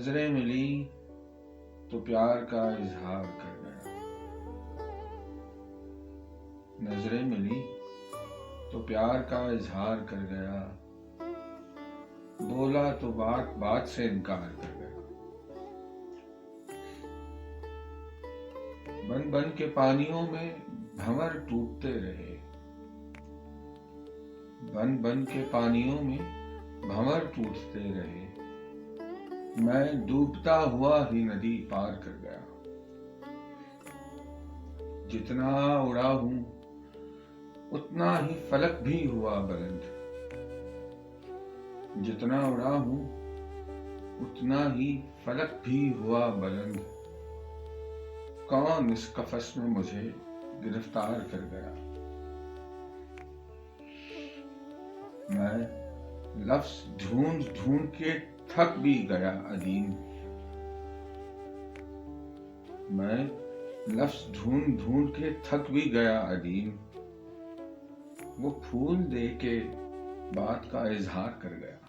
नजरें मिली तो प्यार का इजहार कर गया। नजरें मिली तो प्यार का इजहार कर गया। बोला तो बात बात से इनकार कर गया। बन बन के पानियों में भंवर टूटते रहे। बन बन के पानियों में भंवर टूटते रहे। मैं डूबता हुआ ही नदी पार कर गया। जितना उड़ा हूं उतना ही फलक भी हुआ बुलंद। जितना उड़ा हूं उतना ही फलक भी हुआ बुलंद। कौन इस कफस में मुझे गिरफ्तार कर गया। मैं लफ्ज ढूंढ ढूंढ के थक भी गया अदीम। मैं लफ्ज ढूंढ ढूंढ के थक भी गया अदीम। वो फूल दे के बात का इजहार कर गया।